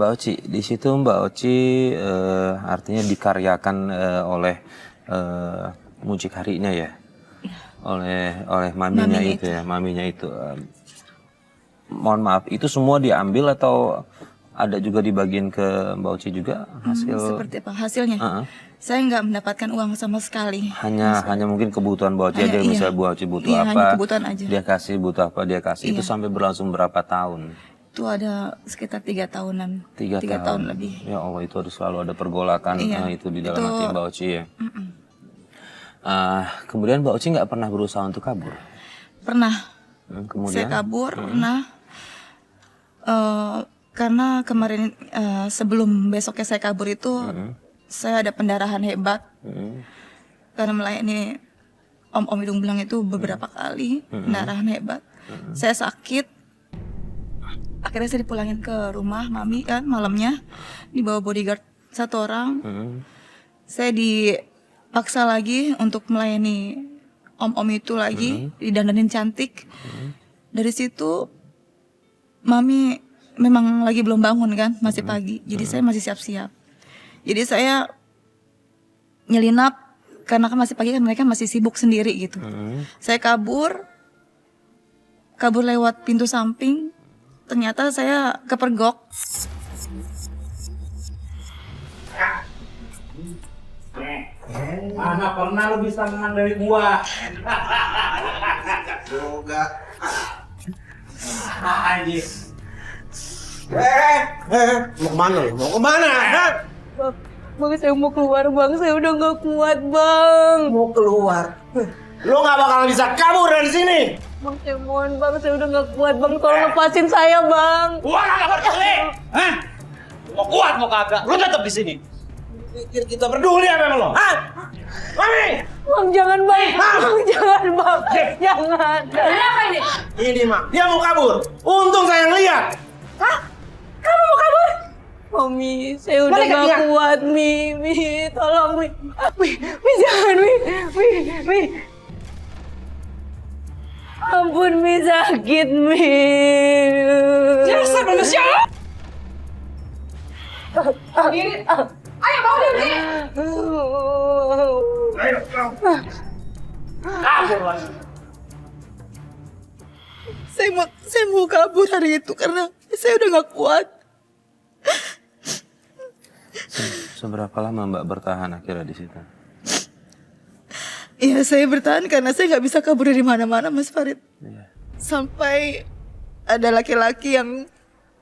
Mbak Oci, di situ Mbak Oci artinya dikaryakan oleh mucikarinya ya, oleh maminya itu ya, maminya itu. Mohon maaf, itu semua diambil atau ada juga dibagiin ke Mbak Oci juga hasil? Seperti apa hasilnya? Saya nggak mendapatkan uang sama sekali. Hanya mungkin kebutuhan Mbak Oci aja, misalnya Mbak Oci butuh apa, hanya kebutuhan aja. dia kasih, butuh apa dia kasih. Itu sampai berlangsung berapa tahun? Itu ada sekitar 3 tahunan. 3 tahun lebih. Ya Allah, itu harus selalu ada pergolakan itu di dalam hati Mbak Oci ya. Kemudian Mbak Oci nggak pernah berusaha untuk kabur? Pernah. Kemudian? Saya kabur pernah. Karena kemarin sebelum besoknya saya kabur itu saya ada pendarahan hebat karena melayani Om Hidung Belang itu beberapa kali pendarahan hebat. Saya sakit, akhirnya saya dipulangin ke rumah mami kan malamnya, dibawa bodyguard 1 orang. Saya dipaksa lagi untuk melayani Om itu lagi, didandanin cantik. Dari situ mami memang lagi belum bangun kan, masih pagi. Jadi saya masih siap-siap. Jadi saya nyelinap karena kan masih pagi kan, mereka masih sibuk sendiri gitu. Saya kabur lewat pintu samping. Ternyata saya kepergok. Mana pernah lu bisa menang dari gua? Yoga. Anjir. Mau kemana lu? Mau kemana? Bang, saya mau keluar bang, saya udah gak kuat bang. Mau keluar? Lu gak bakal bisa kabur dari sini. Bang, saya mohon bang, saya udah gak kuat bang, tolong lepasin saya bang. Gua gak peduli. Hah? Mau kuat mau kagak? Lu tetap di sini. Pikir kita peduli apa sama lo? Hah? Mami! Bang, jangan bang, bang, jangan bang, jangan. Kenapa ini? Ini mah, dia mau kabur. Untung saya ngeliat. Hah? Kamu mau kabur? Mami, saya udah gak kuat, Mi, tolong, Mi, jangan, Mi. Ampun, Mi, sakit, Mi. Dasar manusia! Ayo bawa dia sini. Ayo, kabur lagi. Saya mau kabur hari itu karena saya udah gak kuat. Seberapa lama Mbak bertahan akhirnya di situ? Iya, saya bertahan karena saya nggak bisa kabur dari mana-mana, Mas Farid. Iya. Sampai ada laki-laki yang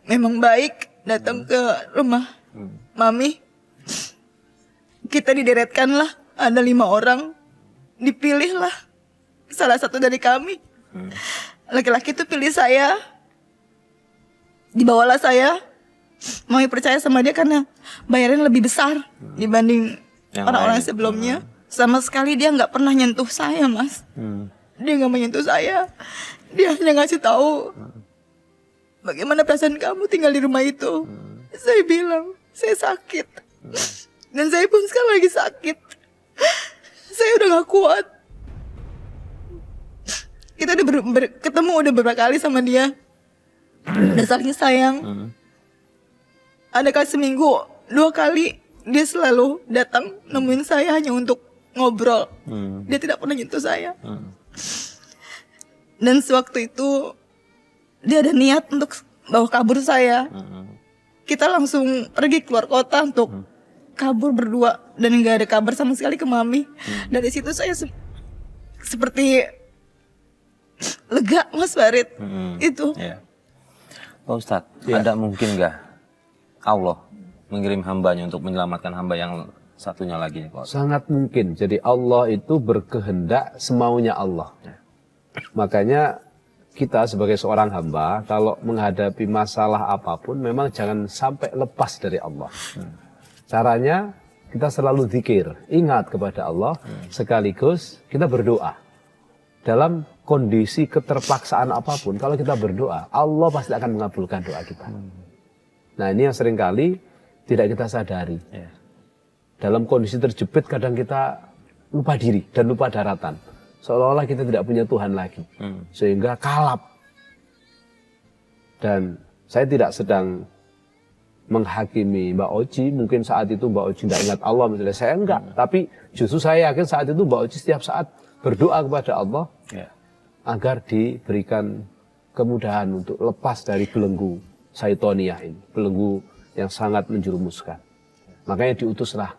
memang baik datang ke rumah Mami. Kita dideretkan lah, ada 5 orang. Dipilihlah salah satu dari kami. Laki-laki itu pilih saya. Dibawalah saya. Mami percaya sama dia karena bayarannya lebih besar dibanding orang-orang sebelumnya. Sama sekali dia nggak pernah nyentuh saya, Mas. Dia nggak menyentuh saya. Dia hanya ngasih tahu bagaimana perasaan kamu tinggal di rumah itu. Saya bilang saya sakit, dan saya pun sekarang lagi sakit. Saya udah nggak kuat. Kita udah ketemu udah beberapa kali sama dia. Udah saling sayang. Ada kali seminggu 2 kali dia selalu datang nemuin saya hanya untuk ngobrol. Dia tidak pernah nyentuh saya. Dan sewaktu itu dia ada niat untuk bawa kabur saya. Kita langsung pergi keluar kota untuk kabur berdua dan nggak ada kabar sama sekali ke Mami. Dari situ saya seperti lega, Mas Farid. Itu. Ya. Pak Ustadz, ada mungkin nggak Allah mengirim hambanya untuk menyelamatkan hamba yang satunya lagi? Pak? Sangat mungkin. Jadi Allah itu berkehendak semaunya Allah. Makanya kita sebagai seorang hamba, kalau menghadapi masalah apapun, memang jangan sampai lepas dari Allah. Caranya, kita selalu zikir, ingat kepada Allah, sekaligus kita berdoa. Dalam kondisi keterpaksaan apapun, kalau kita berdoa, Allah pasti akan mengabulkan doa kita. Nah, ini yang seringkali tidak kita sadari. Dalam kondisi terjepit, kadang kita lupa diri dan lupa daratan. Seolah-olah kita tidak punya Tuhan lagi. Sehingga kalap. Dan saya tidak sedang menghakimi Mbak Oci. Mungkin saat itu Mbak Oci tidak ingat Allah, misalnya saya enggak. Tapi justru saya yakin saat itu Mbak Oci setiap saat berdoa kepada Allah agar diberikan kemudahan untuk lepas dari belenggu Syaitoniyah ini, belenggu yang sangat menjerumuskan. Makanya diutuslah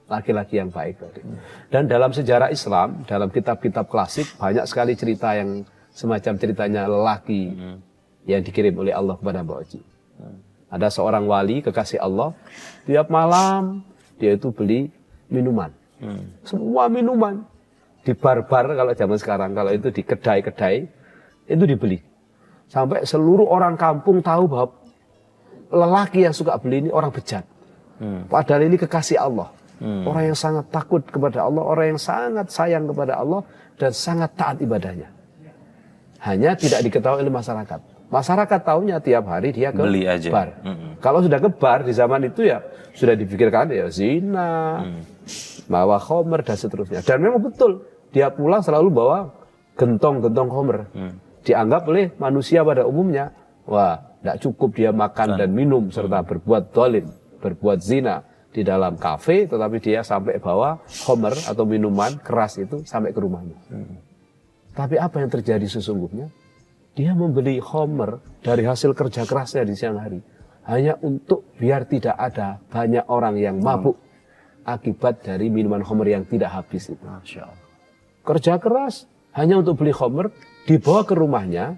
laki-laki yang baik tadi. Dan dalam sejarah Islam, dalam kitab-kitab klasik banyak sekali cerita yang semacam ceritanya lelaki yang dikirim oleh Allah kepada Mbak Oci. Ada seorang wali kekasih Allah, tiap malam dia itu beli minuman. Semua minuman di bar-bar kalau zaman sekarang, kalau itu di kedai-kedai itu dibeli. Sampai seluruh orang kampung tahu bahwa lelaki yang suka beli ini orang bejat. Padahal ini kekasih Allah. Orang yang sangat takut kepada Allah, orang yang sangat sayang kepada Allah dan sangat taat ibadahnya. Hanya tidak diketahui oleh masyarakat. Masyarakat tahunya tiap hari dia ke Beli aja. bar. Kalau sudah ke bar di zaman itu ya sudah dipikirkan ya zina, bawa khomer dan seterusnya. Dan memang betul dia pulang selalu bawa gentong-gentong khomer. Dianggap oleh manusia pada umumnya, wah, tidak cukup dia makan dan minum serta berbuat dolim, berbuat zina di dalam kafe, tetapi dia sampai bawa khomer atau minuman keras itu sampai ke rumahnya. Tapi apa yang terjadi sesungguhnya? Dia membeli khomer dari hasil kerja kerasnya di siang hari hanya untuk biar tidak ada banyak orang yang mabuk akibat dari minuman khomer yang tidak habis itu. Masya Allah. Kerja keras hanya untuk beli khomer, dibawa ke rumahnya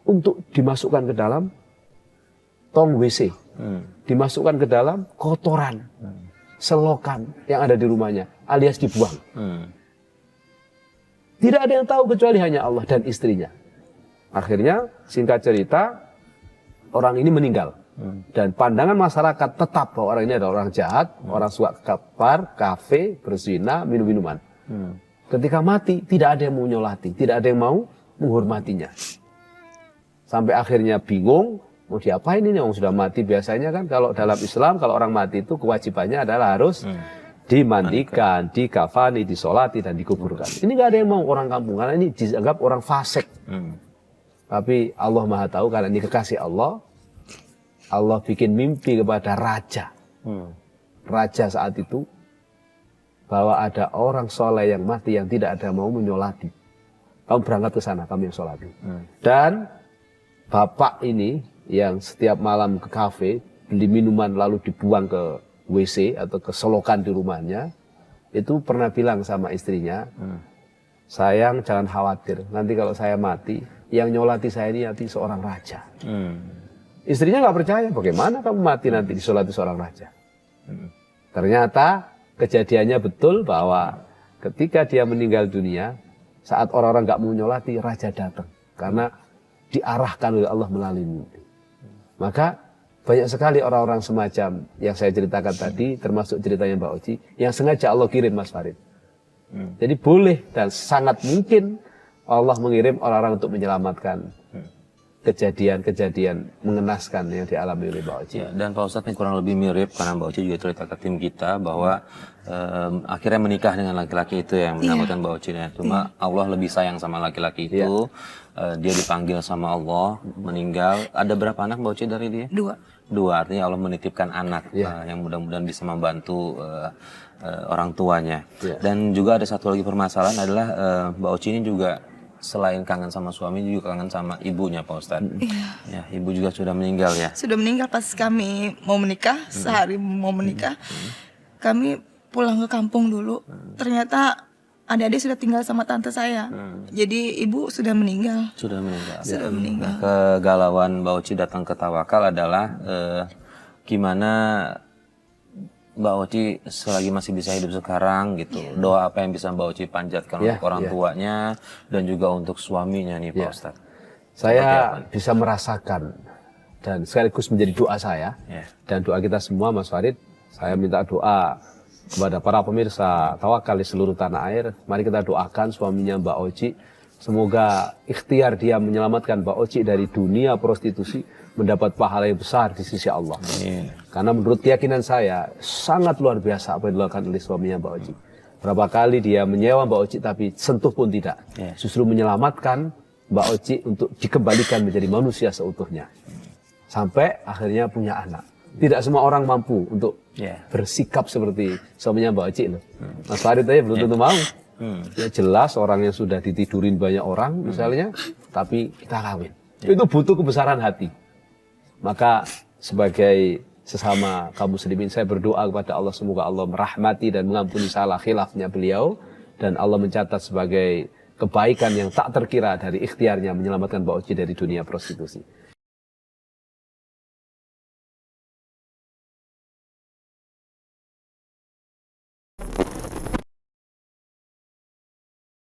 untuk dimasukkan ke dalam tong WC, dimasukkan ke dalam kotoran, selokan yang ada di rumahnya, alias dibuang. Tidak ada yang tahu kecuali hanya Allah dan istrinya. Akhirnya singkat cerita orang ini meninggal. Dan pandangan masyarakat tetap bahwa orang ini adalah orang jahat, orang suka ke bar, kafe, berzina, minum-minuman. Ketika mati tidak ada yang mau nyolati, tidak ada yang mau menghormatinya. Sampai akhirnya bingung, mau diapain ini orang sudah mati. Biasanya kan kalau dalam Islam kalau orang mati itu kewajibannya adalah harus dimandikan, dikafani, disolati dan dikuburkan. Ini nggak ada yang mau orang kampung karena ini dianggap orang fasik. Tapi Allah Maha Tahu karena ini kekasih Allah. Allah bikin mimpi kepada raja. Raja saat itu bahwa ada orang soleh yang mati yang tidak ada mau menyolati. Kamu berangkat ke sana, kamu yang solati. Dan bapak ini yang setiap malam ke kafe beli minuman lalu dibuang ke WC atau ke selokan di rumahnya, itu pernah bilang sama istrinya, sayang jangan khawatir, nanti kalau saya mati, yang nyolati saya ini nanti seorang raja. Istrinya nggak percaya, bagaimana kamu mati nanti disolati seorang raja? Ternyata kejadiannya betul bahwa ketika dia meninggal dunia, saat orang-orang nggak mau nyolati, raja datang karena diarahkan oleh Allah melalui mimpi. Maka banyak sekali orang-orang semacam yang saya ceritakan tadi, termasuk ceritanya Mbak Oci, yang sengaja Allah kirim Mas Farid. Jadi boleh dan sangat mungkin Allah mengirim orang-orang untuk menyelamatkan kejadian-kejadian mengenaskan yang dialami oleh Mbak Oci. Ya, dan Pak Ustadz ini kurang lebih mirip karena Mbak Oci juga cerita ke tim kita bahwa akhirnya menikah dengan laki-laki itu yang menyelamatkan Mbak Oci. Cuma Allah lebih sayang sama laki-laki itu. Dia dipanggil sama Allah, meninggal. Ada berapa anak Mbak Oci dari dia? 2, artinya Allah menitipkan anak yang mudah-mudahan bisa membantu orang tuanya. Dan juga ada satu lagi permasalahan adalah Mbak Oci ini juga selain kangen sama suami juga kangen sama ibunya Pak Ustadz. Ya, ibu juga sudah meninggal ya. Sudah meninggal pas kami mau menikah, sehari mau menikah. Kami pulang ke kampung dulu. Ternyata adik-adik sudah tinggal sama tante saya. Jadi ibu sudah meninggal. Sudah meninggal. Sudah meninggal. Kegalauan Mbak Oci datang ke Tawakal adalah gimana Mbak Oci selagi masih bisa hidup sekarang gitu. Doa apa yang bisa Mbak Oci panjatkan untuk orang tuanya dan juga untuk suaminya nih Pak Ustadz. Saya bisa merasakan dan sekaligus menjadi doa saya dan doa kita semua Mas Farid. Saya minta doa kepada para pemirsa Tawakal di seluruh tanah air. Mari kita doakan suaminya Mbak Oci. Semoga ikhtiar dia menyelamatkan Mbak Oci dari dunia prostitusi mendapat pahala yang besar di sisi Allah. Karena menurut keyakinan saya sangat luar biasa apa yang dilakukan oleh suaminya Mbak Oci. Berapa kali dia menyewa Mbak Oci tapi sentuh pun tidak. Justru menyelamatkan Mbak Oci untuk dikembalikan menjadi manusia seutuhnya. Sampai akhirnya punya anak. Tidak semua orang mampu untuk Ya. bersikap seperti suaminya Mbak Oci loh. Mas Farid aja belum tentu mau. Ya jelas orang yang sudah ditidurin banyak orang misalnya, tapi kita kawin. Itu butuh kebesaran hati. Maka sebagai sesama kaum muslimin saya berdoa kepada Allah semoga Allah merahmati dan mengampuni salah khilafnya beliau dan Allah mencatat sebagai kebaikan yang tak terkira dari ikhtiarnya menyelamatkan Mbak Oci dari dunia prostitusi.